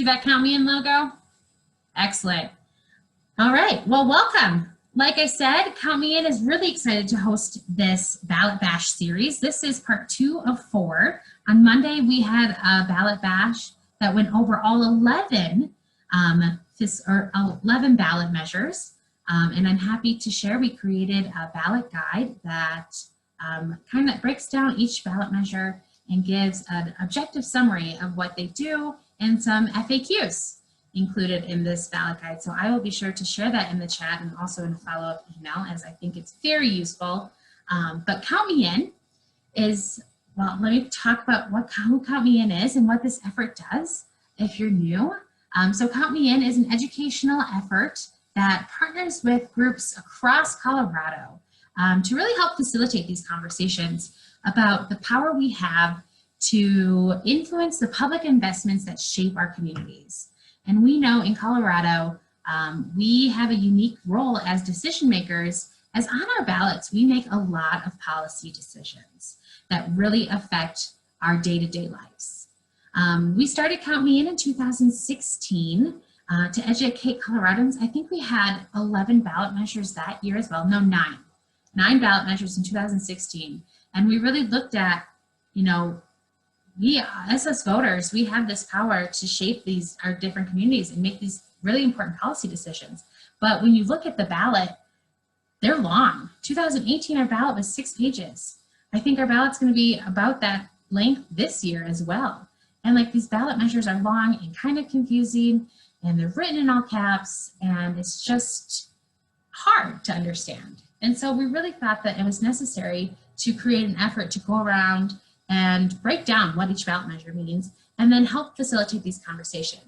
see that Count Me In logo? Excellent. All right, well, welcome. Like I said, Count Me In is really excited to host this Ballot Bash series. This is part 2 of 4. On Monday, we had a Ballot Bash that went over all 11 ballot measures. And I'm happy to share we created a ballot guide that kind of breaks down each ballot measure and gives an objective summary of what they do and some FAQs included in this ballot guide. So I will be sure to share that in the chat and also in a follow-up email, as I think it's very useful. But Count Me In is, well, let me talk about who Count Me In is and what this effort does if you're new. So Count Me In is an educational effort that partners with groups across Colorado to really help facilitate these conversations about the power we have to influence the public investments that shape our communities. And we know in Colorado, we have a unique role as decision makers, as on our ballots, we make a lot of policy decisions that really affect our day-to-day lives. We started Count Me In 2016 to educate Coloradans. I think we had 11 ballot measures that year as well. No, 9. 9 ballot measures in 2016. And we really looked at, you know, we, as us voters, we have this power to shape our different communities and make these really important policy decisions. But when you look at the ballot, they're long. 2018, our ballot was 6 pages. I think our ballot's going to be about that length this year as well. And like, these ballot measures are long and kind of confusing, and they're written in all caps, and it's just hard to understand. And so we really thought that it was necessary to create an effort to go around and break down what each ballot measure means, and then help facilitate these conversations.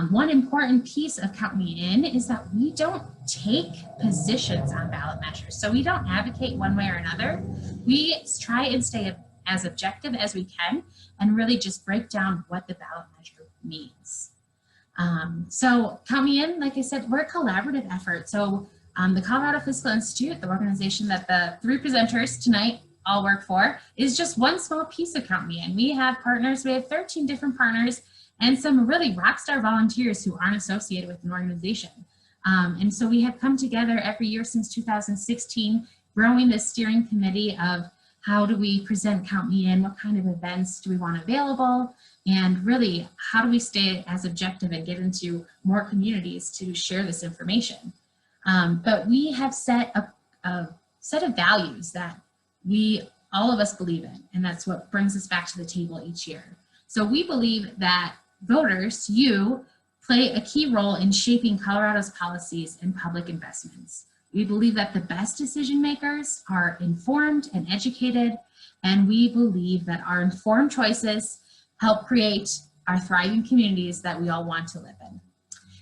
One important piece of Count Me In is that we don't take positions on ballot measures. So we don't advocate one way or another. We try and stay as objective as we can and really just break down what the ballot measure means. So Count Me In, like I said, we're a collaborative effort. So the Colorado Fiscal Institute, the organization that the 3 presenters tonight all work for, is just one small piece of Count Me In. We have partners, we have 13 different partners, and some really rock star volunteers who aren't associated with an organization. And so we have come together every year since 2016, growing this steering committee of how do we present Count Me In, what kind of events do we want available, and really how do we stay as objective and get into more communities to share this information. But we have set a set of values that all of us believe in, and that's what brings us back to the table each year. So we believe that voters, you, play a key role in shaping Colorado's policies and public investments. We believe that the best decision makers are informed and educated, and we believe that our informed choices help create our thriving communities that we all want to live in.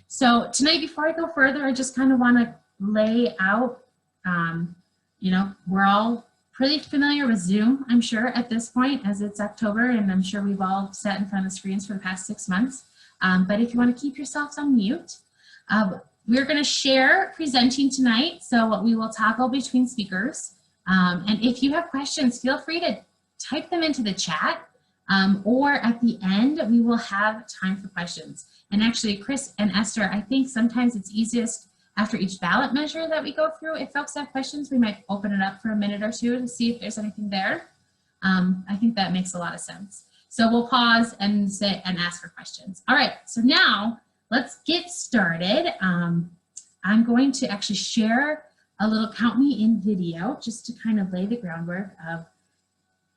So tonight, before I go further, I just kind of want to lay out, you know, we're all pretty familiar with Zoom, I'm sure, at this point, as it's October, and I'm sure we've all sat in front of the screens for the past 6 months. But if you want to keep yourselves on mute, we're going to share presenting tonight, so we will toggle between speakers. And if you have questions, feel free to type them into the chat, or at the end, we will have time for questions. And actually, Chris and Esther, I think sometimes it's easiest after each ballot measure that we go through. If folks have questions, we might open it up for a minute or two to see if there's anything there. I think that makes a lot of sense. So we'll pause and ask for questions. All right, so now let's get started. I'm going to actually share a little Count Me In video just to kind of lay the groundwork of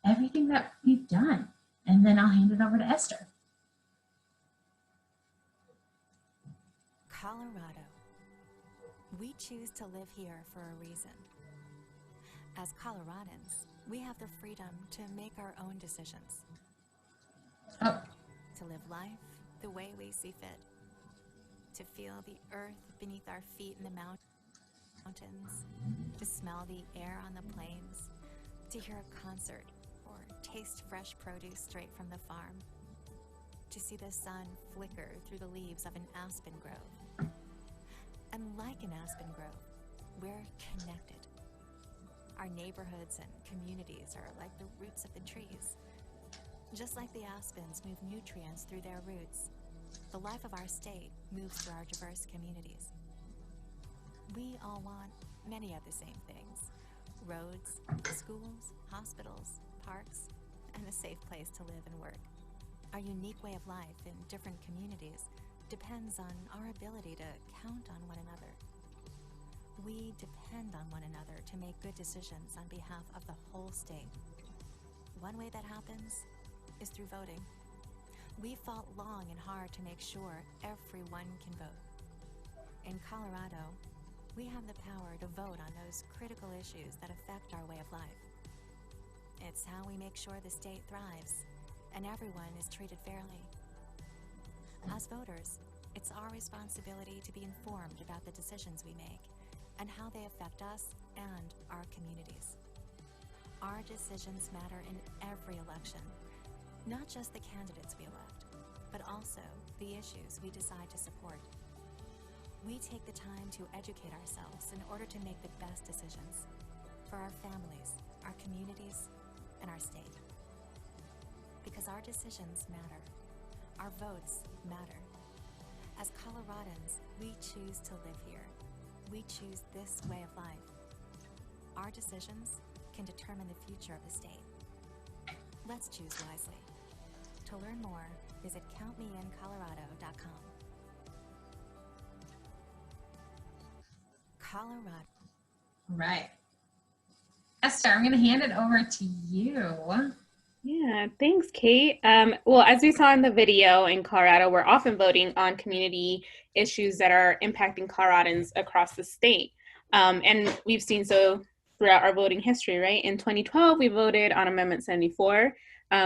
everything that we've done. And then I'll hand it over to Esther. Colorado. We choose to live here for a reason. As Coloradans, we have the freedom to make our own decisions. To live life the way we see fit. To feel the earth beneath our feet in the mountains. To smell the air on the plains. To hear a concert or taste fresh produce straight from the farm. To see the sun flicker through the leaves of an aspen grove. And like an aspen grove, we're connected. Our neighborhoods and communities are like the roots of the trees. Just like the aspens move nutrients through their roots, The life of our state moves through our diverse communities. We all want many of the same things: roads, schools, hospitals, parks, and a safe place to live and work. Our unique way of life in different communities depends on our ability to count on one another. We depend on one another to make good decisions on behalf of the whole state. One way that happens is through voting. We fought long and hard to make sure everyone can vote. In Colorado, we have the power to vote on those critical issues that affect our way of life. It's how we make sure the state thrives and everyone is treated fairly. As voters, it's our responsibility to be informed about the decisions we make and how they affect us and our communities. Our decisions matter in every election, not just the candidates we elect, but also the issues we decide to support. We take the time to educate ourselves in order to make the best decisions for our families, our communities, and our state. Because our decisions matter. Our votes matter. As Coloradans, we choose to live here. We choose this way of life. Our decisions can determine the future of the state. Let's choose wisely. To learn more, visit countmeincolorado.com. Colorado. Right. Esther, I'm going to hand it over to you. Yeah, thanks, Kate. Well, as we saw in the video, in Colorado, we're often voting on community issues that are impacting Coloradans across the state. And we've seen so throughout our voting history, right? In 2012, we voted on Amendment 74,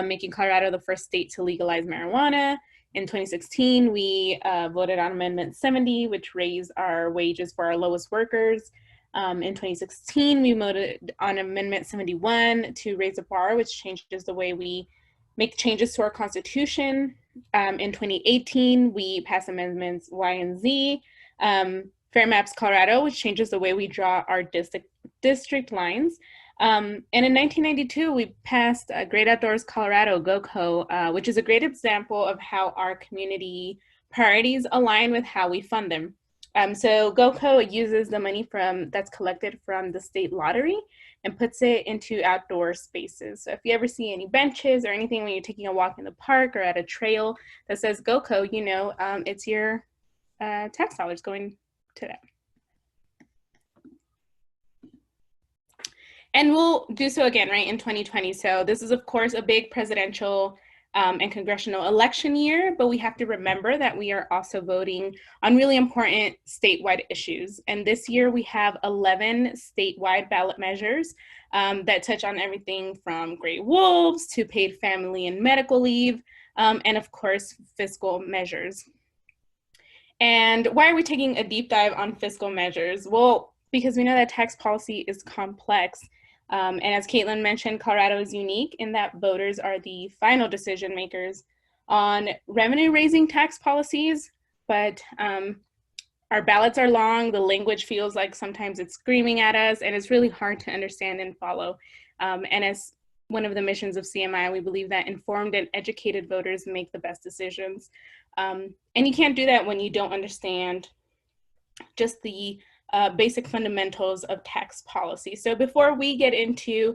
making Colorado the first state to legalize marijuana. In 2016, we voted on Amendment 70, which raised our wages for our lowest workers. In 2016, we voted on Amendment 71 to raise the bar, which changes the way we make changes to our Constitution. In 2018, we passed Amendments Y and Z. Fair Maps Colorado, which changes the way we draw our district lines. And in 1992, we passed Great Outdoors Colorado, GOCO, which is a great example of how our community priorities align with how we fund them. So GOCO uses the money that's collected from the state lottery and puts it into outdoor spaces. So if you ever see any benches or anything when you're taking a walk in the park or at a trail that says GOCO, you know it's your tax dollars going to that. And we'll do so again, right, in 2020. So this is, of course, a big presidential and congressional election year, but we have to remember that we are also voting on really important statewide issues. And this year we have 11 statewide ballot measures that touch on everything from gray wolves to paid family and medical leave, and of course, fiscal measures. And why are we taking a deep dive on fiscal measures? Well, because we know that tax policy is complex. And as Caitlin mentioned, Colorado is unique in that voters are the final decision makers on revenue-raising tax policies, but our ballots are long, the language feels like sometimes it's screaming at us, and it's really hard to understand and follow. And as one of the missions of CMI, we believe that informed and educated voters make the best decisions. And you can't do that when you don't understand just the basic fundamentals of tax policy. So before we get into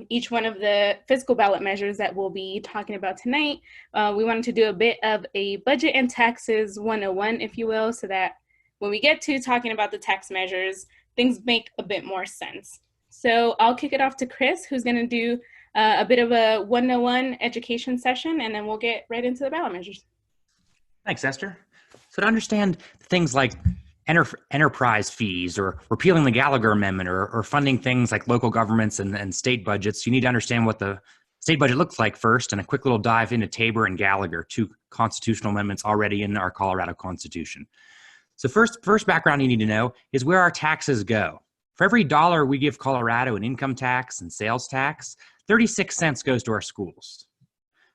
each one of the fiscal ballot measures that we'll be talking about tonight, we wanted to do a bit of a budget and taxes 101, if you will, so that when we get to talking about the tax measures, things make a bit more sense. So I'll kick it off to Chris, who's going to do a bit of a 101 education session, and then we'll get right into the ballot measures. Thanks, Esther. So to understand things like enterprise fees or repealing the Gallagher Amendment or funding things like local governments and state budgets, you need to understand what the state budget looks like first, and a quick little dive into TABOR and Gallagher, two constitutional amendments already in our Colorado Constitution. So first background you need to know is where our taxes go. For every dollar we give Colorado in income tax and sales tax, 36 cents goes to our schools.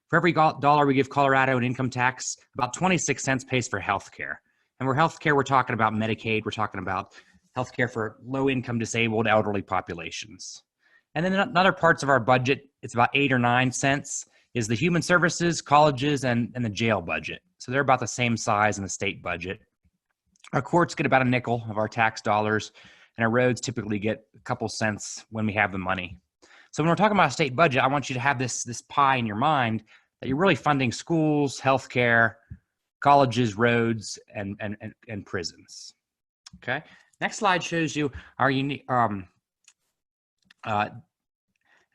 For every dollar we give Colorado in income tax, about 26 cents pays for healthcare. And we're healthcare, we're talking about Medicaid, we're talking about healthcare for low-income, disabled, elderly populations. And then in other parts of our budget, it's about 8 or 9 cents, is the human services, colleges, and the jail budget. So they're about the same size in the state budget. Our courts get about a nickel of our tax dollars, and our roads typically get a couple cents when we have the money. So when we're talking about a state budget, I want you to have this pie in your mind that you're really funding schools, healthcare, colleges, roads, and prisons. Okay. Next slide shows you our unique, the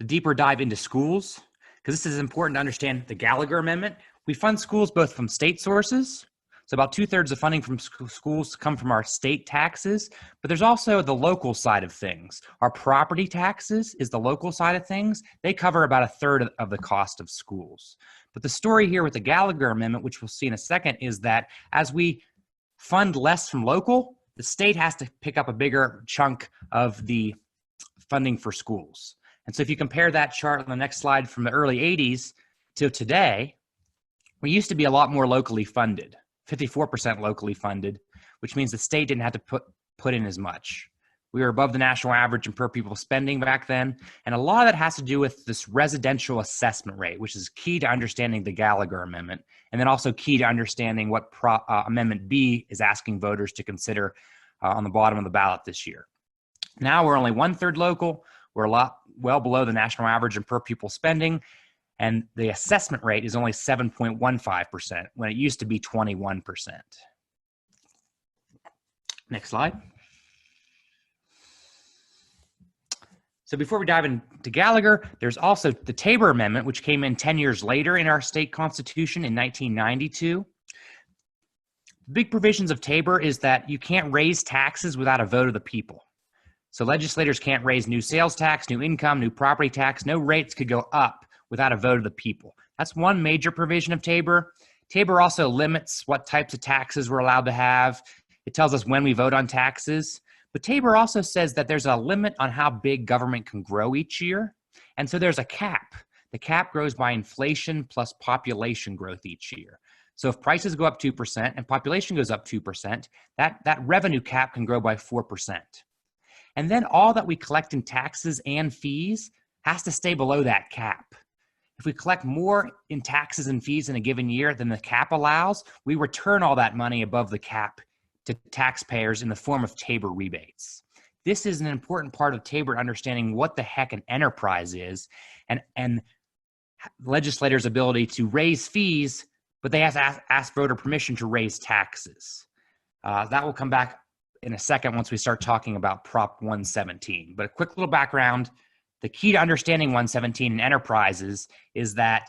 deeper dive into schools, because this is important to understand the Gallagher Amendment. We fund schools both from state sources. So about 2/3 of funding from schools come from our state taxes, but there's also the local side of things. Our property taxes is the local side of things. They cover about 1/3 of the cost of schools. But the story here with the Gallagher Amendment, which we'll see in a second, is that as we fund less from local, the state has to pick up a bigger chunk of the funding for schools. And so if you compare that chart on the next slide from the early 80s to today, we used to be a lot more locally funded. 54% locally funded, which means the state didn't have to put in as much. We were above the national average in per pupil spending back then. And a lot of that has to do with this residential assessment rate, which is key to understanding the Gallagher Amendment, and then also key to understanding what Amendment B is asking voters to consider on the bottom of the ballot this year. Now we're only 1/3 local. We're well below the national average in per pupil spending. And the assessment rate is only 7.15% when it used to be 21%. Next slide. So before we dive into Gallagher, there's also the TABOR Amendment, which came in 10 years later in our state constitution in 1992. The big provisions of TABOR is that you can't raise taxes without a vote of the people. So legislators can't raise new sales tax, new income, new property tax. No rates could go up without a vote of the people. That's one major provision of TABOR. TABOR also limits what types of taxes we're allowed to have. It tells us when we vote on taxes. But TABOR also says that there's a limit on how big government can grow each year. And so there's a cap. The cap grows by inflation plus population growth each year. So if prices go up 2% and population goes up 2%, that revenue cap can grow by 4%. And then all that we collect in taxes and fees has to stay below that cap. If we collect more in taxes and fees in a given year than the cap allows, we return all that money above the cap to taxpayers in the form of TABOR rebates. This is an important part of TABOR understanding what the heck an enterprise is and legislators' ability to raise fees, but they have to ask voter permission to raise taxes. That will come back in a second once we start talking about Prop 117. But a quick little background. The key to understanding 117 in enterprises is that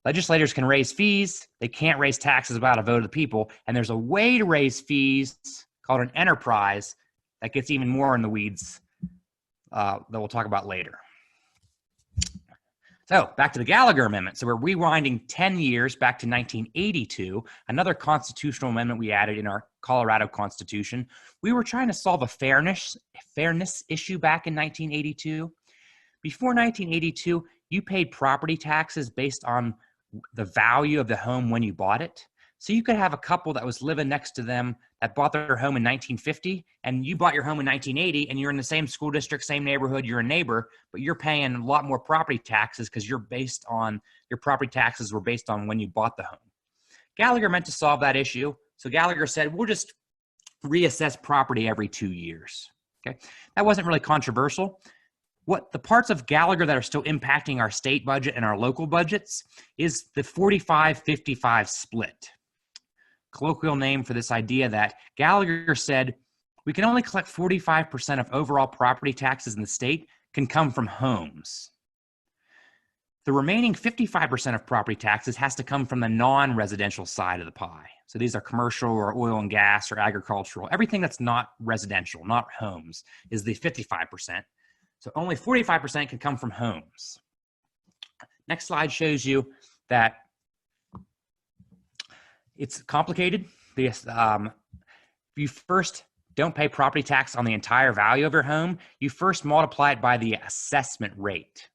legislators can raise fees. They can't raise taxes without a vote of the people. And there's a way to raise fees called an enterprise that gets even more in the weeds that we'll talk about later. So back to the Gallagher Amendment. So we're rewinding 10 years back to 1982, another constitutional amendment we added in our Colorado Constitution. We were trying to solve a fairness issue back in 1982. Before 1982, you paid property taxes based on the value of the home when you bought it. So you could have a couple that was living next to them that bought their home in 1950, and you bought your home in 1980, and you're in the same school district, same neighborhood, you're a neighbor, but you're paying a lot more property taxes because your property taxes were based on when you bought the home. Gallagher meant to solve that issue. So Gallagher said, we'll just reassess property every 2 years. Okay, that wasn't really controversial. What the parts of Gallagher that are still impacting our state budget and our local budgets is the 45-55 split. Colloquial name for this idea that Gallagher said we can only collect 45% of overall property taxes in the state can come from homes. The remaining 55% of property taxes has to come from the non-residential side of the pie. So these are commercial or oil and gas or agricultural. Everything that's not residential, not homes, is the 55%. So only 45% can come from homes. Next slide shows you that it's complicated. You first don't pay property tax on the entire value of your home. You first multiply it by the assessment rate.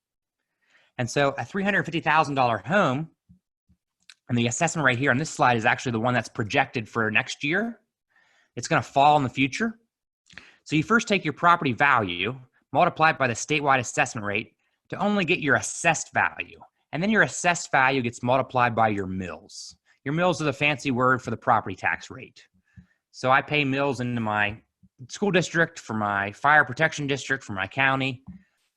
And so a $350,000 home, and the assessment rate here on this slide is actually the one that's projected for next year. It's going to fall in the future. So you first take your property value, multiply it by the statewide assessment rate to only get your assessed value. And then your assessed value gets multiplied by your mills. Your mills are the fancy word for the property tax rate. So I pay mills into my school district, for my fire protection district, for my county.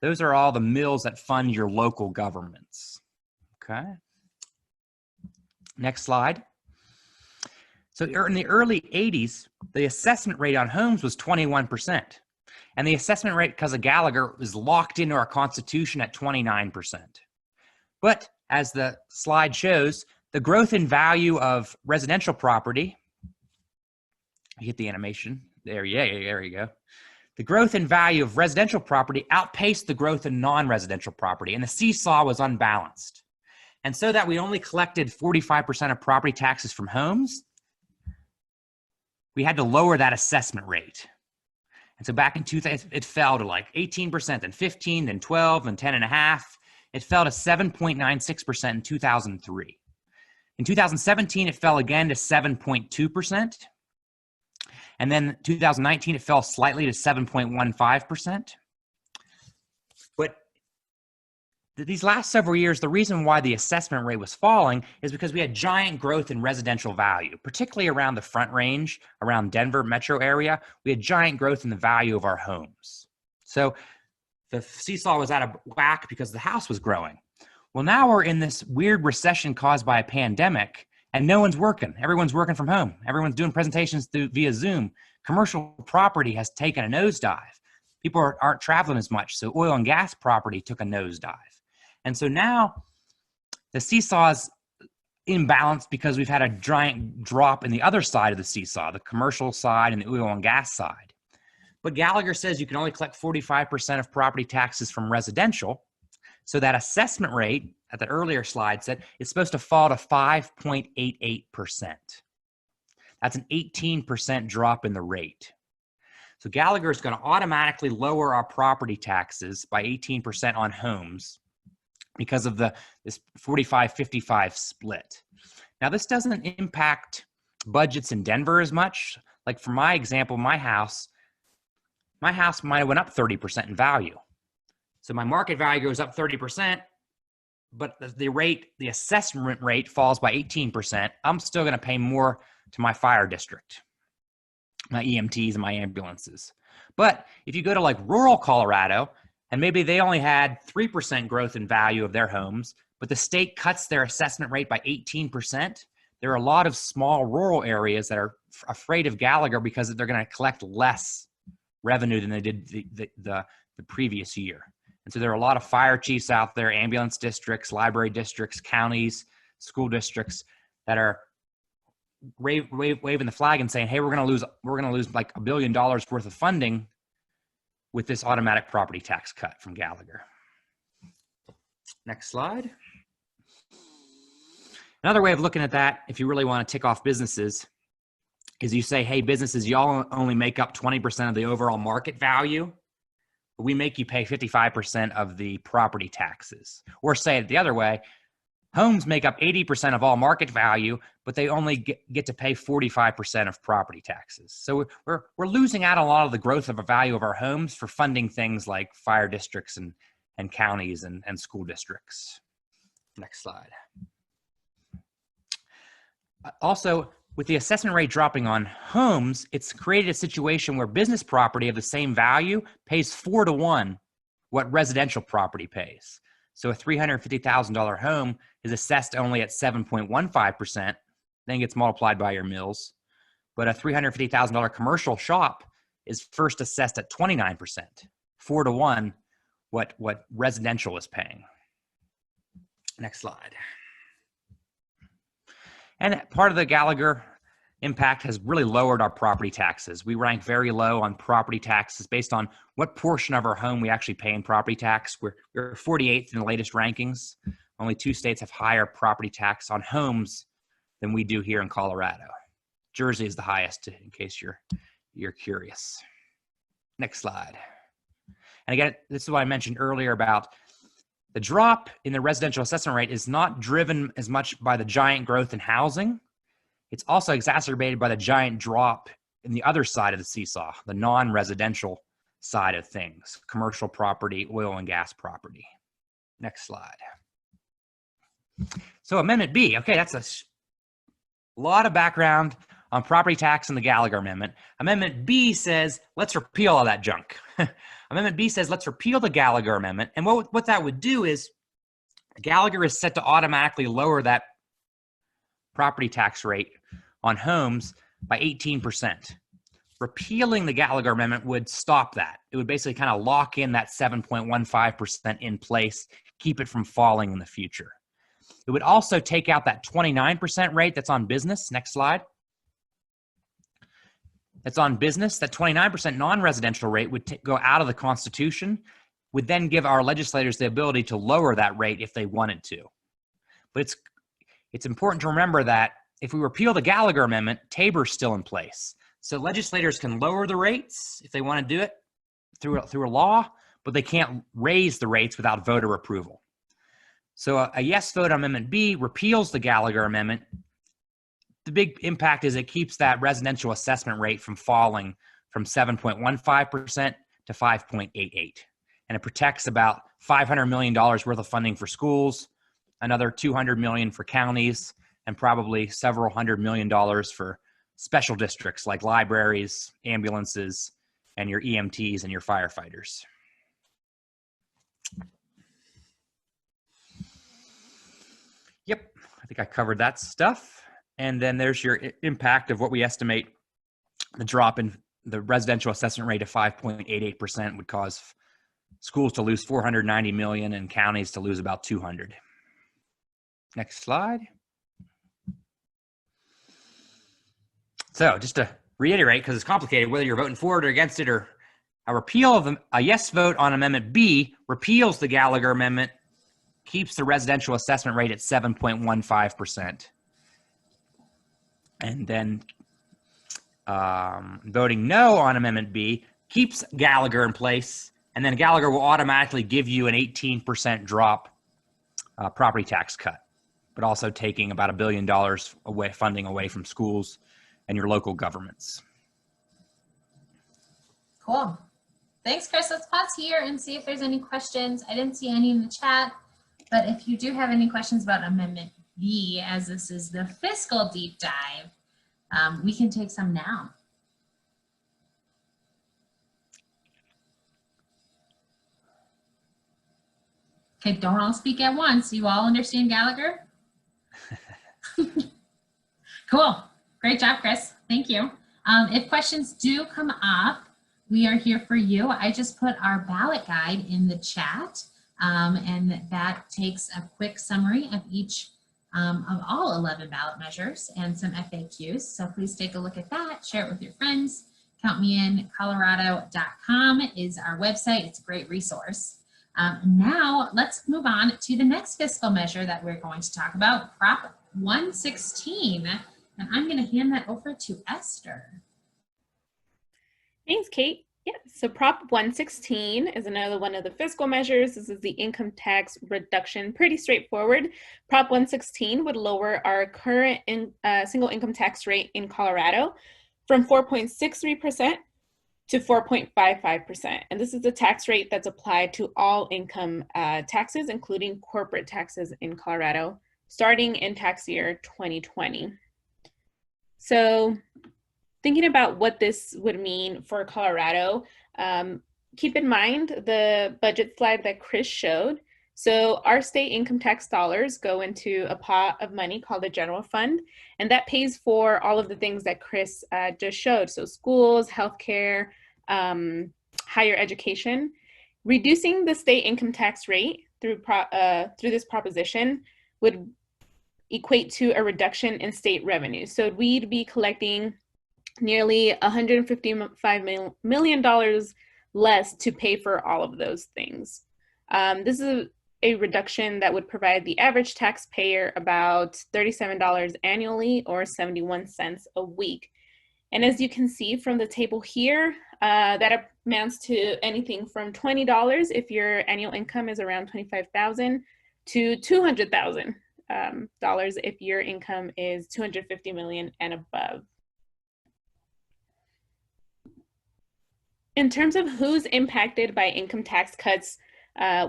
Those are all the mills that fund your local governments. Okay. Next slide. So in the early 80s, the assessment rate on homes was 21%. And the assessment rate, because of Gallagher, was locked into our Constitution at 29%. But as the slide shows, the growth in value of residential property, you hit the animation, there you go. The growth in value of residential property outpaced the growth in non-residential property, and the seesaw was unbalanced. And so that we only collected 45% of property taxes from homes, we had to lower that assessment rate. And so back in 2000, it fell to like 18%, then 15, then 12, then 10.5. It fell to 7.96% in 2003. In 2017, it fell again to 7.2%. And then 2019, it fell slightly to 7.15%. But these last several years, the reason why the assessment rate was falling is because we had giant growth in residential value, particularly around the Front Range, around Denver metro area. We had giant growth in the value of our homes. So the seesaw was out of whack because the house was growing. Well, now we're in this weird recession caused by a pandemic, and no one's working. Everyone's working from home. Everyone's doing presentations via Zoom. Commercial property has taken a nosedive. People aren't traveling as much, so oil and gas property took a nosedive. And so now the seesaw is imbalanced because we've had a giant drop in the other side of the seesaw, the commercial side and the oil and gas side. But Gallagher says you can only collect 45% of property taxes from residential. So that assessment rate at the earlier slide said it's supposed to fall to 5.88%. That's an 18% drop in the rate. So Gallagher is going to automatically lower our property taxes by 18% on homes because of this 45-55 split. Now, this doesn't impact budgets in Denver as much. Like for my example, my house might have went up 30% in value. So my market value goes up 30%, but the assessment rate falls by 18%. I'm still going to pay more to my fire district, my EMTs and my ambulances. But if you go to like rural Colorado, and maybe they only had 3% growth in value of their homes, but the state cuts their assessment rate by 18%, there are a lot of small rural areas that are afraid of Gallagher because they're going to collect less revenue than they did the previous year. And so there are a lot of fire chiefs out there, ambulance districts, library districts, counties, school districts that are waving the flag and saying, hey, we're going to lose like $1 billion worth of funding with this automatic property tax cut from Gallagher. Next slide. Another way of looking at that, if you really want to tick off businesses, is you say, hey, businesses, y'all only make up 20% of the overall market value. We make you pay 55% of the property taxes. Or say it the other way, homes make up 80% of all market value, but they only get to pay 45% of property taxes. So we're losing out on a lot of the growth of the value of our homes for funding things like fire districts and counties and school districts. Next slide. Also, with the assessment rate dropping on homes, it's created a situation where business property of the same value pays 4 to 1 what residential property pays. So a $350,000 home is assessed only at 7.15%, then gets multiplied by your mills. But a $350,000 commercial shop is first assessed at 29%, 4 to 1 what residential is paying. Next slide. And part of the Gallagher impact has really lowered our property taxes. We rank very low on property taxes based on what portion of our home we actually pay in property tax. We're 48th in the latest rankings. Only 2 states have higher property tax on homes than we do here in Colorado. Jersey is the highest, in case you're curious. Next slide. And again, this is what I mentioned earlier about the drop in the residential assessment rate is not driven as much by the giant growth in housing. It's also exacerbated by the giant drop in the other side of the seesaw, the non-residential side of things, commercial property, oil and gas property. Next slide. So Amendment B, okay, that's A lot of background on property tax and the Gallagher Amendment. Amendment B says, let's repeal all that junk. Amendment B says, let's repeal the Gallagher Amendment. And what that would do is Gallagher is set to automatically lower that property tax rate on homes by 18%. Repealing the Gallagher Amendment would stop that. It would basically kind of lock in that 7.15% in place, keep it from falling in the future. It would also take out that 29% rate that's on business. Next slide. That's on business. That 29% non-residential rate would go out of the Constitution, would then give our legislators the ability to lower that rate if they wanted to. But it's important to remember that if we repeal the Gallagher Amendment, TABOR is still in place. So legislators can lower the rates if they want to do it through a law, but they can't raise the rates without voter approval. So a yes vote on Amendment B repeals the Gallagher Amendment. The big impact is it keeps that residential assessment rate from falling from 7.15% to 5.88%. And it protects about $500 million worth of funding for schools, another $200 million for counties, and probably several $100 million for special districts like libraries, ambulances, and your EMTs and your firefighters. Yep, I think I covered that stuff. And then there's your impact of what we estimate the drop in the residential assessment rate of 5.88% would cause schools to lose $490 million and counties to lose about $200. Next slide. So just to reiterate, because it's complicated, whether you're voting for it or against it, or a yes vote on Amendment B repeals the Gallagher Amendment, keeps the residential assessment rate at 7.15%. And then voting no on Amendment B keeps Gallagher in place, and then Gallagher will automatically give you an 18% drop property tax cut, but also taking about $1 billion funding away from schools and your local governments. Cool. Thanks, Chris. Let's pause here and see if there's any questions. I didn't see any in the chat, but if you do have any questions about Amendment B, as this is the fiscal deep dive, we can take some now. Okay, don't all speak at once. You all understand Gallagher? Cool. Great job, Chris. Thank you. If questions do come up, we are here for you. I just put our ballot guide in the chat, and that takes a quick summary of each of all 11 ballot measures and some FAQs. So please take a look at that, share it with your friends. CountMeInColorado.com is our website. It's a great resource. Now let's move on to the next fiscal measure that we're going to talk about, Prop 116. And I'm going to hand that over to Esther. Thanks, Kate. Yeah, so Prop 116 is another one of the fiscal measures. This is the income tax reduction, pretty straightforward. Prop 116 would lower our current single income tax rate in Colorado from 4.63% to 4.55%. And this is the tax rate that's applied to all income taxes, including corporate taxes in Colorado, starting in tax year 2020. So thinking about what this would mean for Colorado, keep in mind the budget slide that Chris showed. So our state income tax dollars go into a pot of money called the general fund, and that pays for all of the things that Chris just showed. So schools, healthcare, higher education. Reducing the state income tax rate through this proposition would equate to a reduction in state revenue. So we'd be collecting nearly $155 million less to pay for all of those things. This is a reduction that would provide the average taxpayer about $37 annually or 71 cents a week. And as you can see from the table here, that amounts to anything from $20 if your annual income is around $25,000 to $200,000 if your income is $250 million and above. In terms of who's impacted by income tax cuts,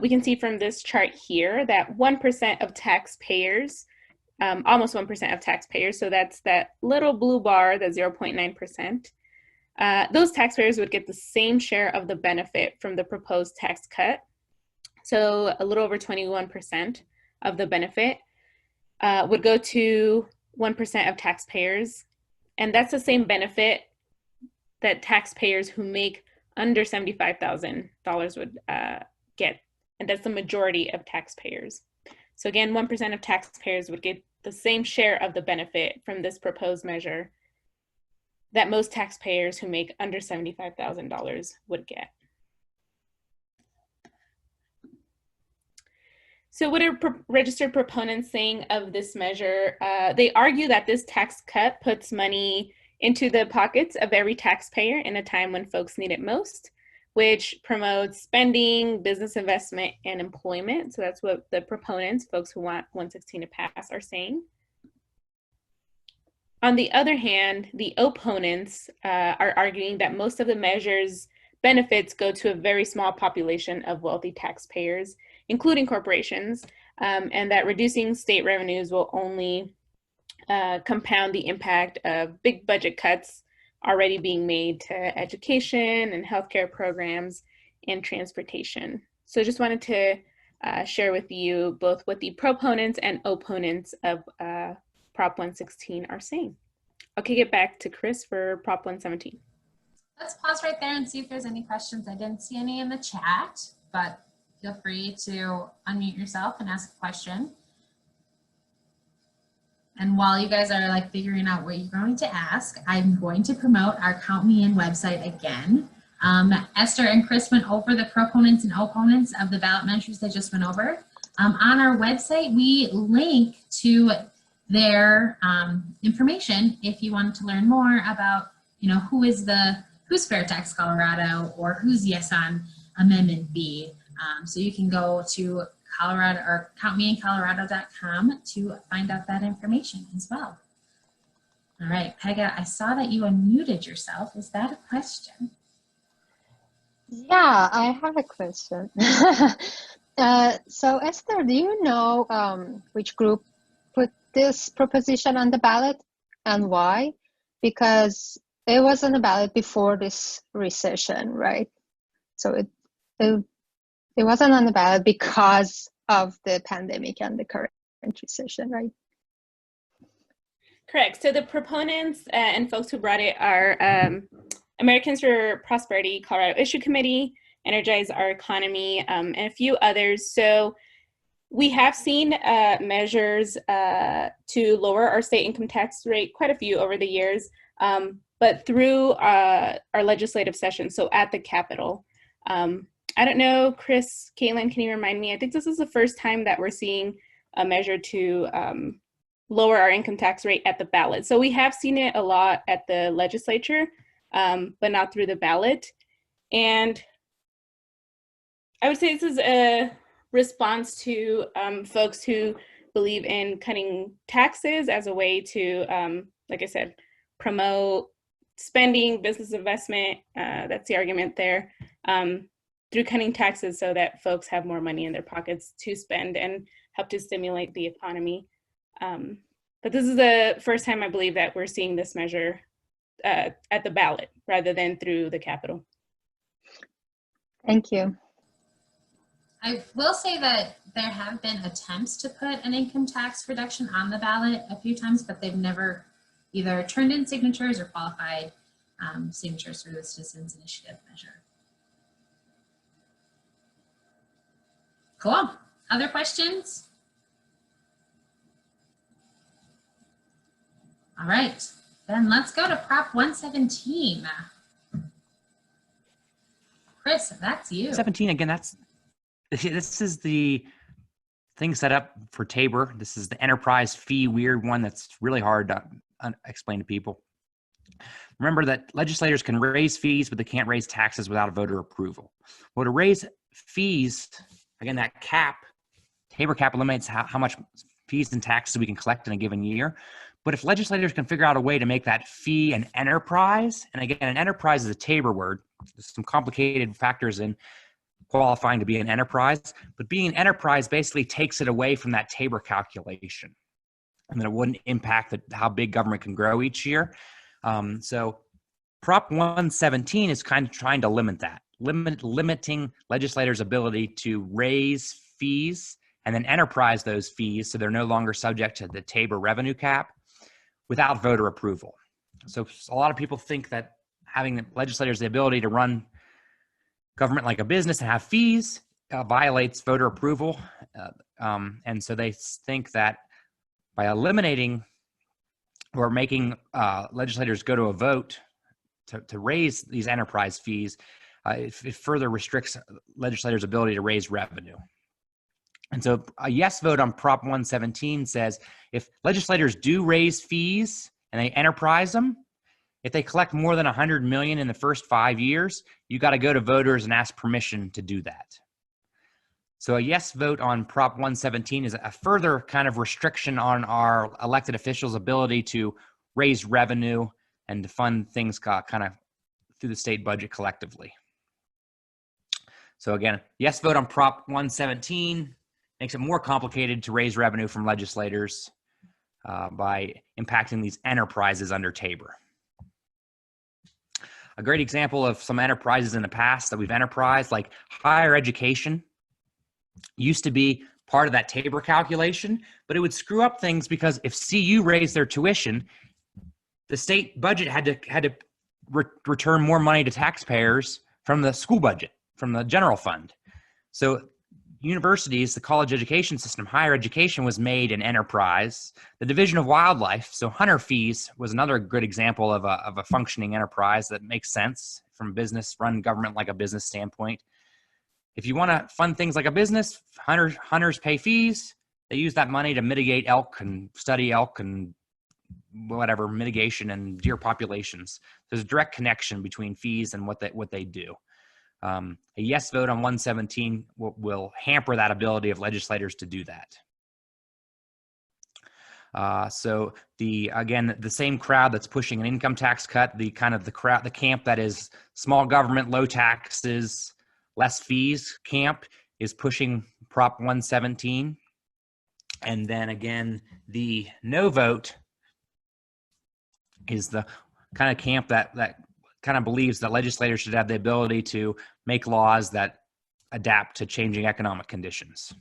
we can see from this chart here that 1% of taxpayers almost 1% of taxpayers. So that's that little blue bar, the 0.9%. Those taxpayers would get the same share of the benefit from the proposed tax cut. So a little over 21% of the benefit would go to 1% of taxpayers. And that's the same benefit that taxpayers who make under $75,000 would get. And that's the majority of taxpayers. So again, 1% of taxpayers would get the same share of the benefit from this proposed measure that most taxpayers who make under $75,000 would get. So what are registered proponents saying of this measure? They argue that this tax cut puts money into the pockets of every taxpayer in a time when folks need it most, which promotes spending, business investment, and employment. So that's what the proponents, folks who want 116 to pass, are saying. On the other hand, the opponents are arguing that most of the measure's benefits go to a very small population of wealthy taxpayers, including corporations, and that reducing state revenues will only compound the impact of big budget cuts already being made to education and healthcare programs and transportation. So just wanted to share with you both what the proponents and opponents of Prop 116 are saying. Okay, get back to Chris for Prop 117. Let's pause right there and see if there's any questions. I didn't see any in the chat, but feel free to unmute yourself and ask a question. And while you guys are like figuring out what you're going to ask, I'm going to promote our Count Me In website again. Esther and Chris went over the proponents and opponents of the ballot measures they just went over. On our website, we link to their information if you wanted to learn more about, you know, who's Fair Tax Colorado or who's Yes on Amendment B. So you can go to Colorado or countmeincolorado.com to find out that information as well. All right, Pega, I saw that you unmuted yourself. Is that a question? Yeah, I have a question. So Esther, do you know which group put this proposition on the ballot and why? Because it was on the ballot before this recession, right? So it wasn't on the ballot because of the pandemic and the current recession, right? Correct. So the proponents and folks who brought it are Americans for Prosperity Colorado Issue Committee, Energize Our Economy, and a few others. So we have seen measures to lower our state income tax rate, quite a few over the years, but through our legislative session, so at the Capitol. I don't know, Chris, Caitlin, can you remind me? I think this is the first time that we're seeing a measure to lower our income tax rate at the ballot. So we have seen it a lot at the legislature, but not through the ballot. And I would say this is a response to folks who believe in cutting taxes as a way to, like I said, promote spending, business investment. That's the argument there. Through cutting taxes so that folks have more money in their pockets to spend and help to stimulate the economy. But this is the first time I believe that we're seeing this measure at the ballot rather than through the Capitol. Thank you. I will say that there have been attempts to put an income tax reduction on the ballot a few times, but they've never either turned in signatures or qualified signatures for the Citizens Initiative measure. Cool. Other questions? All right, then let's go to Prop 117. Chris, that's you. 17, again, this is the thing set up for TABOR. This is the enterprise fee weird one that's really hard to explain to people. Remember that legislators can raise fees, but they can't raise taxes without a voter approval. Well, to raise fees, again, that cap, TABOR cap eliminates how much fees and taxes we can collect in a given year. But if legislators can figure out a way to make that fee an enterprise, and again, an enterprise is a TABOR word, there's some complicated factors in qualifying to be an enterprise, but being an enterprise basically takes it away from that TABOR calculation. and that it wouldn't impact how big government can grow each year. So Prop 117 is kind of trying to limit that, limiting legislators' ability to raise fees and then enterprise those fees so they're no longer subject to the TABOR revenue cap without voter approval. So a lot of people think that having the legislators the ability to run government like a business and have fees violates voter approval. And so they think that by eliminating or making legislators go to a vote to raise these enterprise fees, it further restricts legislators' ability to raise revenue. And so a yes vote on Prop 117 says if legislators do raise fees and they enterprise them, if they collect more than $100 million in the first 5 years, you got to go to voters and ask permission to do that. So a yes vote on Prop 117 is a further kind of restriction on our elected officials' ability to raise revenue and to fund things kind of through the state budget collectively. So again, yes vote on Prop 117 makes it more complicated to raise revenue from legislators by impacting these enterprises under TABOR. A great example of some enterprises in the past that we've enterprised, like higher education, used to be part of that TABOR calculation, but it would screw up things because if CU raised their tuition, the state budget had to return more money to taxpayers from the school budget, from the general fund. So universities, the college education system, higher education was made an enterprise. The Division of Wildlife, so hunter fees, was another good example of a functioning enterprise that makes sense from business, run government like a business standpoint. If you want to fund things like a business, hunters pay fees. They use that money to mitigate elk and study elk and whatever, mitigation and deer populations. There's a direct connection between fees and what they do. A yes vote on 117 will hamper that ability of legislators to do that. So again, the same crowd that's pushing an income tax cut, the camp that is small government, low taxes, less fees camp is pushing Prop 117. And then again, the no vote is the kind of camp that kind of believes that legislators should have the ability to make laws that adapt to changing economic conditions.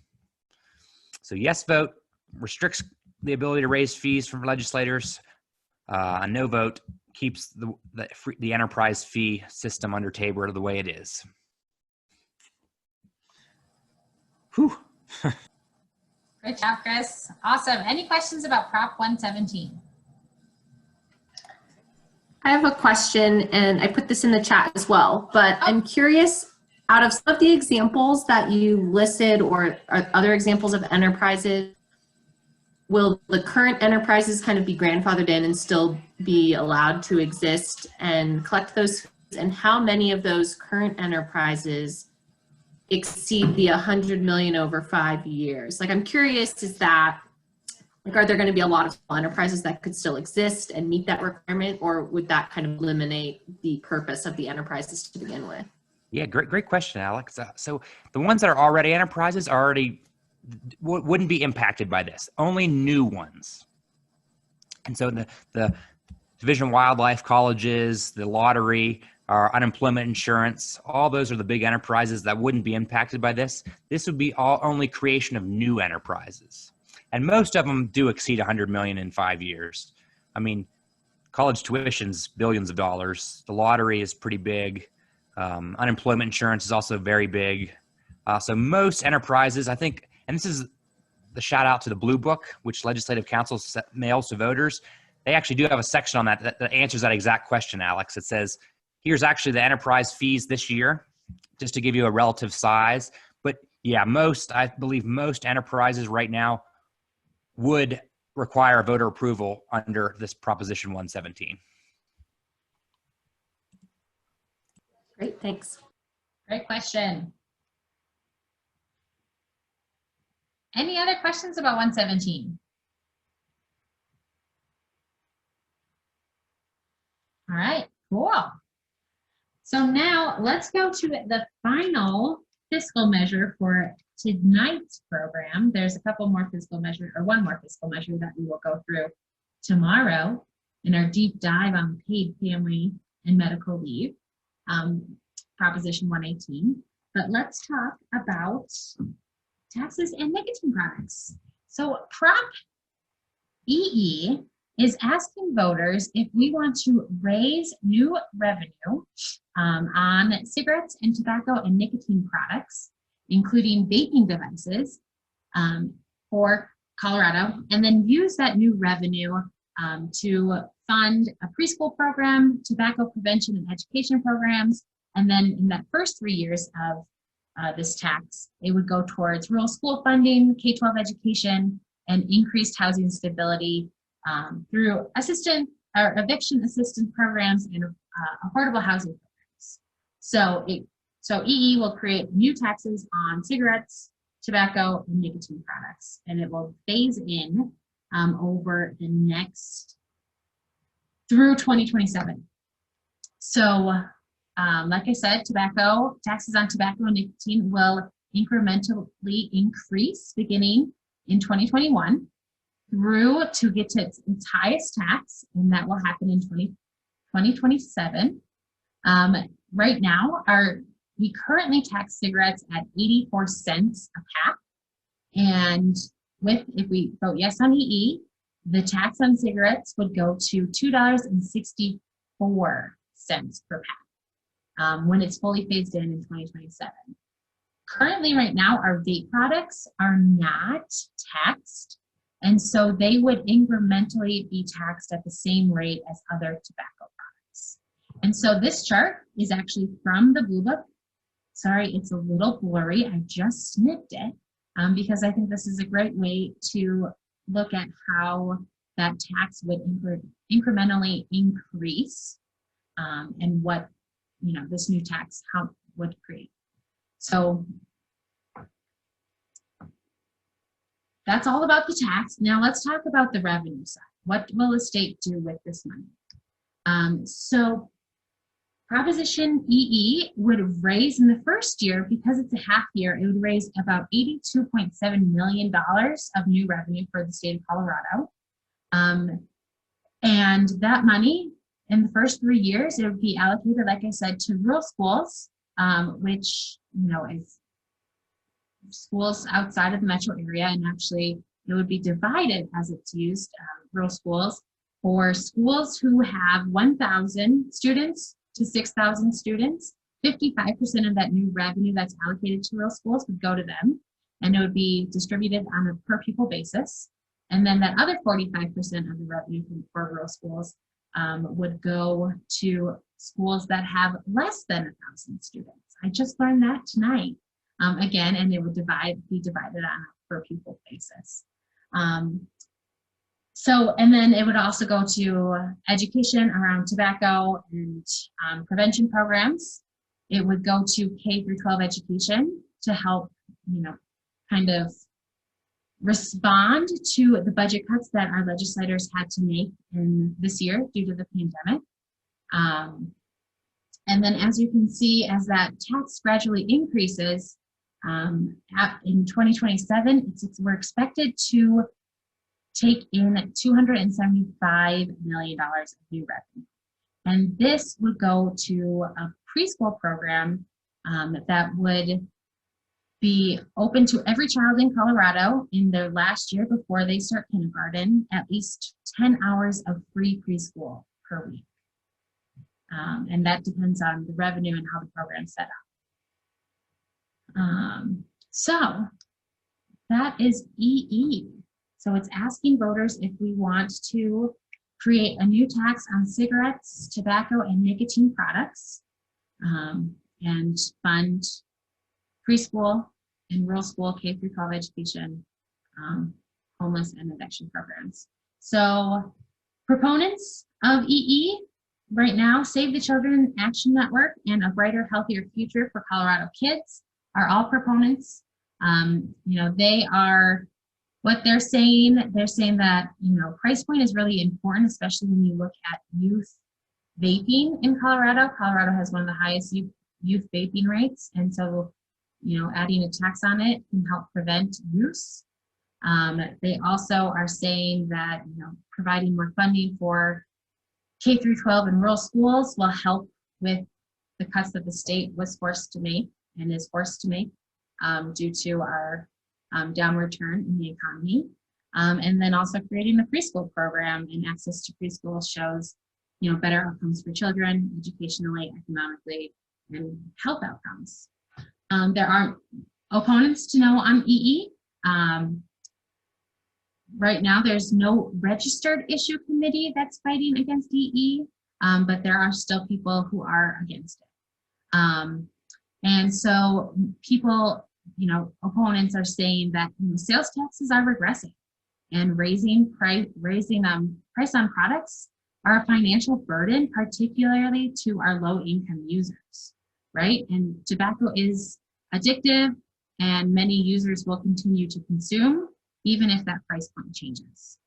So yes vote restricts the ability to raise fees from legislators. A no vote keeps the enterprise fee system under TABOR the way it is. Whew. Great job, Chris. Awesome. Any questions about Prop 117? I have a question, and I put this in the chat as well, but I'm curious, out of some of the examples that you listed or other examples of enterprises, will the current enterprises kind of be grandfathered in and still be allowed to exist and collect those fees? And how many of those current enterprises exceed the 100 million over 5 years? Like, I'm curious, are there going to be a lot of small enterprises that could still exist and meet that requirement, or would that kind of eliminate the purpose of the enterprises to begin with? Yeah, great question, Alex. So the ones that are already enterprises wouldn't be impacted by this. Only new ones. And so the Division of Wildlife, colleges, the lottery, our unemployment insurance, all those are the big enterprises that wouldn't be impacted by this. This would be only creation of new enterprises. And most of them do exceed 100 million in 5 years. I mean, college tuition's billions of dollars. The lottery is pretty big. Unemployment insurance is also very big. So most enterprises, I think, and this is the shout out to the Blue Book, which Legislative Council mails to voters. They actually do have a section on that answers that exact question, Alex. It says, here's actually the enterprise fees this year, just to give you a relative size. But yeah, I believe most enterprises right now would require voter approval under this Proposition 117. Great, thanks. Great question. Any other questions about 117? All right, cool. So now let's go to the final fiscal measure for tonight's program, there's a couple more fiscal measures, or one more fiscal measure that we will go through tomorrow in our deep dive on paid family and medical leave, Proposition 118. But let's talk about taxes and nicotine products. So Prop EE is asking voters if we want to raise new revenue on cigarettes and tobacco and nicotine products, including vaping devices, for Colorado, and then use that new revenue to fund a preschool program, tobacco prevention and education programs, and then in that first 3 years of this tax, it would go towards rural school funding, K-12 education, and increased housing stability through eviction assistance programs and affordable housing programs. So EE will create new taxes on cigarettes, tobacco, and nicotine products, and it will phase in over the next through 2027. So like I said, taxes on tobacco and nicotine will incrementally increase beginning in 2021 through to get to its highest tax, and that will happen in 2027. Right now, we currently tax cigarettes at 84 cents a pack, and if we vote yes on EE, the tax on cigarettes would go to $2.64 per pack when it's fully phased in 2027. Currently, right now, our vape products are not taxed, and so they would incrementally be taxed at the same rate as other tobacco products. And so this chart is actually from the Blue Book. Sorry, it's a little blurry. I just snipped it because I think this is a great way to look at how that tax would incrementally increase and what this new tax would create. So that's all about the tax. Now let's talk about the revenue side. What will the state do with this money? So Proposition EE would raise in the first year, because it's a half year, it would raise about $82.7 million of new revenue for the state of Colorado. And that money in the first 3 years, it would be allocated, like I said, to rural schools, which is schools outside of the metro area, and actually it would be divided as it's used, rural schools, for schools who have 1,000 students to 6,000 students. 55% of that new revenue that's allocated to rural schools would go to them, and it would be distributed on a per pupil basis. And then that other 45% of the revenue for rural schools would go to schools that have less than 1,000 students. I just learned that tonight. Again, and it would be divided on a per pupil basis. And then it would also go to education around tobacco and prevention programs. It would go to K through 12 education to help, kind of respond to the budget cuts that our legislators had to make in this year due to the pandemic. And then as you can see, as that tax gradually increases, in 2027, we're expected to take in $275 million of new revenue. And this would go to a preschool program that would be open to every child in Colorado in their last year before they start kindergarten, at least 10 hours of free preschool per week. And that depends on the revenue and how the program's set up. So that is EE. So it's asking voters if we want to create a new tax on cigarettes, tobacco, and nicotine products, and fund preschool and rural school K through 12 education, homeless and eviction programs. So proponents of EE right now, Save the Children Action Network and A Brighter, Healthier Future for Colorado Kids are all proponents. They are, what they're saying that, price point is really important, especially when you look at youth vaping in Colorado. Colorado has one of the highest youth vaping rates. And so, adding a tax on it can help prevent use. They also are saying that providing more funding for K through 12 in rural schools will help with the cuts that the state was forced to make and is forced to make due to our downward turn in the economy. And then also creating the preschool program, and access to preschool shows better outcomes for children, educationally, economically, and health outcomes. There are opponents to no on EE. Right now, there's no registered issue committee that's fighting against EE, but there are still people who are against it. And so people, opponents are saying that sales taxes are regressive, and raising price on products are a financial burden, particularly to our low-income users, right? And tobacco is addictive, and many users will continue to consume even if that price point changes.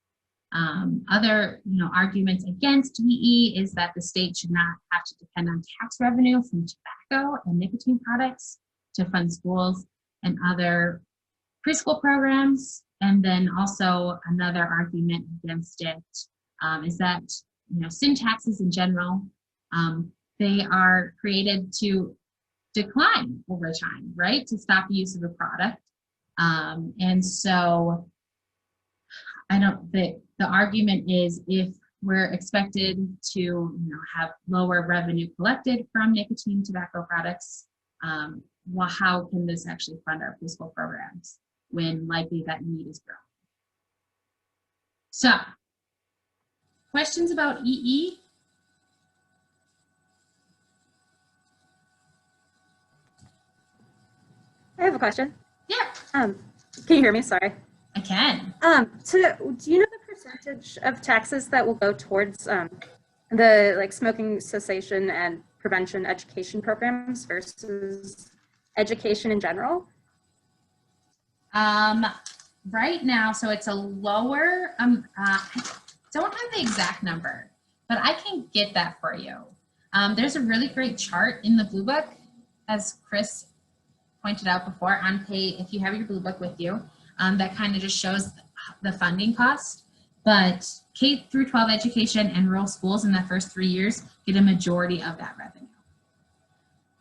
Other arguments against EE is that the state should not have to depend on tax revenue from tobacco and nicotine products to fund schools and other preschool programs. And then also another argument against it is that sin taxes in general, they are created to decline over time, right? To stop the use of a product. And so the argument is, if we're expected to have lower revenue collected from nicotine tobacco products, well, how can this actually fund our preschool programs when likely that need is growing? So, questions about EE? I have a question. Yeah. Can you hear me? Sorry. I can. So do you know the percentage of taxes that will go towards the smoking cessation and prevention education programs versus education in general? Right now, so it's a lower, I don't have the exact number, but I can get that for you. There's a really great chart in the Blue Book, as Chris pointed out before, on page, if you have your Blue Book with you, that kind of just shows the funding cost. But K through 12 education and rural schools in the first 3 years get a majority of that revenue.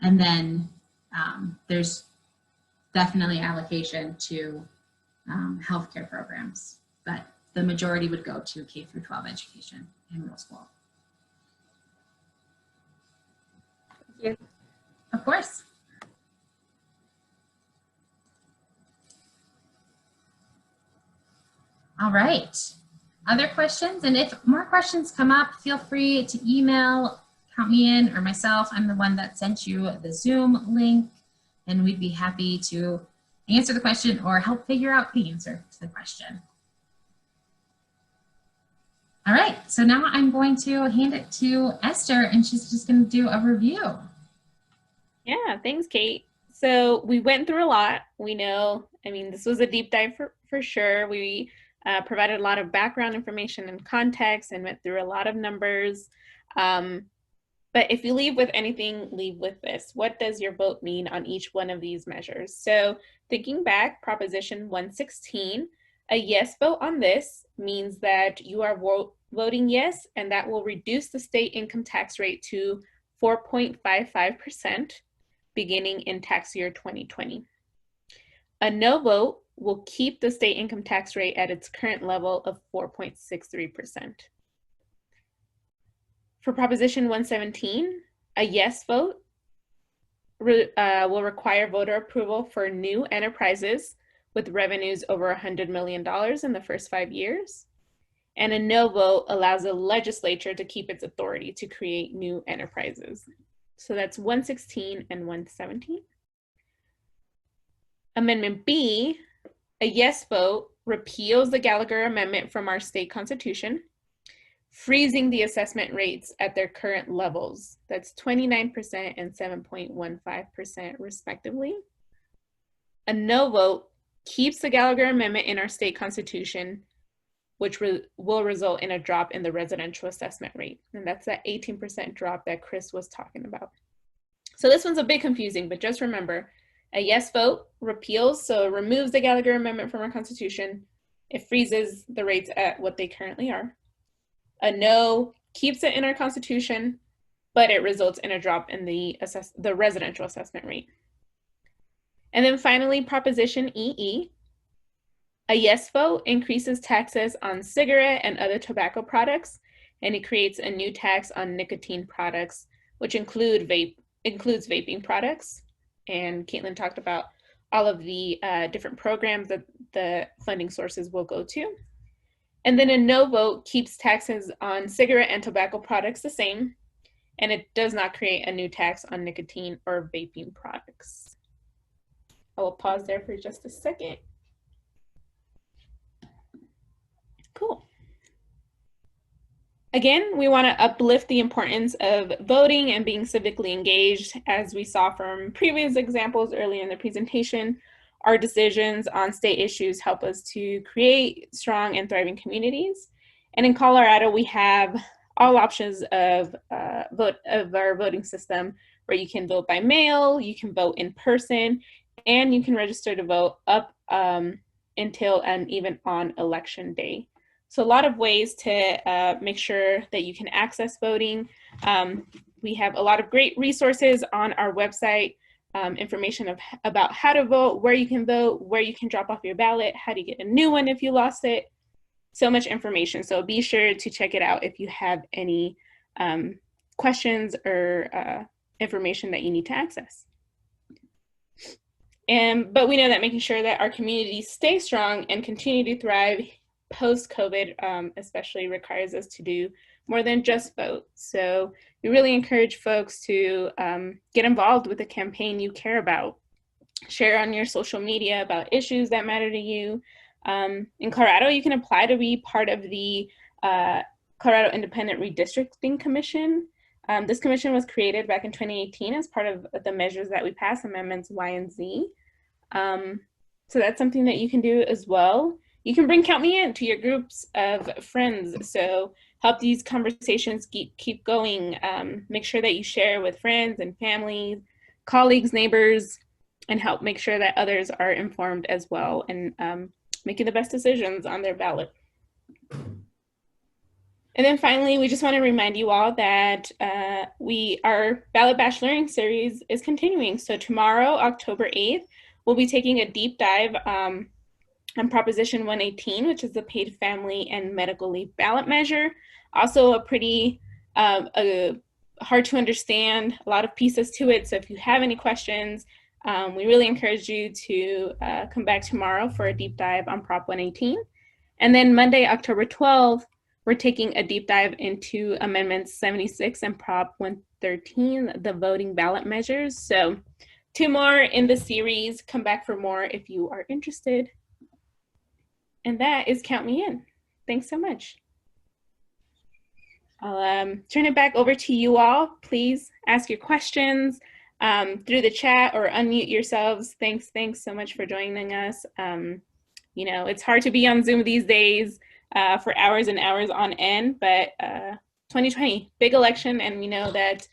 And then there's definitely allocation to healthcare programs, but the majority would go to K through 12 education and rural school. Thank you. Of course. All right. Other questions? And if more questions come up, feel free to email, count me in, or myself. I'm the one that sent you the Zoom link, and we'd be happy to answer the question or help figure out the answer to the question. All right, so now I'm going to hand it to Esther, and she's just going to do a review. Yeah, thanks, Kate. So we went through a lot. We know, this was a deep dive for sure. We provided a lot of background information and context and went through a lot of numbers. But if you leave with anything, leave with this. What does your vote mean on each one of these measures? So thinking back, Proposition 116, a yes vote on this means that you are voting yes, and that will reduce the state income tax rate to 4.55% beginning in tax year 2020. A no vote will keep the state income tax rate at its current level of 4.63%. For Proposition 117, a yes vote will require voter approval for new enterprises with revenues over $100 million in the first 5 years. And a no vote allows the legislature to keep its authority to create new enterprises. So that's 116 and 117. Amendment B, a yes vote repeals the Gallagher Amendment from our state constitution, freezing the assessment rates at their current levels. That's 29% and 7.15% respectively. A no vote keeps the Gallagher Amendment in our state constitution, which will result in a drop in the residential assessment rate. And that's that 18% drop that Chris was talking about. So this one's a bit confusing, but just remember, A yes vote repeals, so it removes the Gallagher Amendment from our Constitution. It freezes the rates at what they currently are. A no keeps it in our Constitution, but it results in a drop in the residential assessment rate. And then finally, Proposition EE. A yes vote increases taxes on cigarette and other tobacco products, and it creates a new tax on nicotine products, which includes vaping products. And Caitlin talked about all of the different programs that the funding sources will go to. And then a no vote keeps taxes on cigarette and tobacco products the same, and it does not create a new tax on nicotine or vaping products. I will pause there for just a second. Cool. Again, we want to uplift the importance of voting and being civically engaged. As we saw from previous examples earlier in the presentation, our decisions on state issues help us to create strong and thriving communities. And in Colorado, we have all options of our voting system, where you can vote by mail, you can vote in person, and you can register to vote up until and even on election day. So a lot of ways to make sure that you can access voting. We have a lot of great resources on our website, information about how to vote, where you can vote, where you can drop off your ballot, how to get a new one if you lost it. So much information. So be sure to check it out if you have any questions or information that you need to access. But we know that making sure that our communities stay strong and continue to thrive post-COVID especially requires us to do more than just vote. So we really encourage folks to get involved with the campaign you care about. Share on your social media about issues that matter to you. In Colorado, you can apply to be part of the Colorado Independent Redistricting Commission. This commission was created back in 2018 as part of the measures that we passed, Amendments Y and Z. So that's something that you can do as well. You can bring Count Me In to your groups of friends. So help these conversations keep going. Make sure that you share with friends and family, colleagues, neighbors, and help make sure that others are informed as well and making the best decisions on their ballot. And then finally, we just want to remind you all that our Ballot Bash Learning Series is continuing. So tomorrow, October 8th, we'll be taking a deep dive on Proposition 118, which is the paid family and medical leave ballot measure. Also a pretty hard to understand, a lot of pieces to it. So if you have any questions, we really encourage you to come back tomorrow for a deep dive on Prop 118. And then Monday, October 12th, we're taking a deep dive into Amendments 76 and Prop 113, the voting ballot measures. So 2 more in the series. Come back for more if you are interested. And that is Count Me In. Thanks so much. I'll turn it back over to you all. Please ask your questions through the chat or unmute yourselves. Thanks so much for joining us. You know, it's hard to be on Zoom these days for hours and hours on end, but 2020, big election, and we know that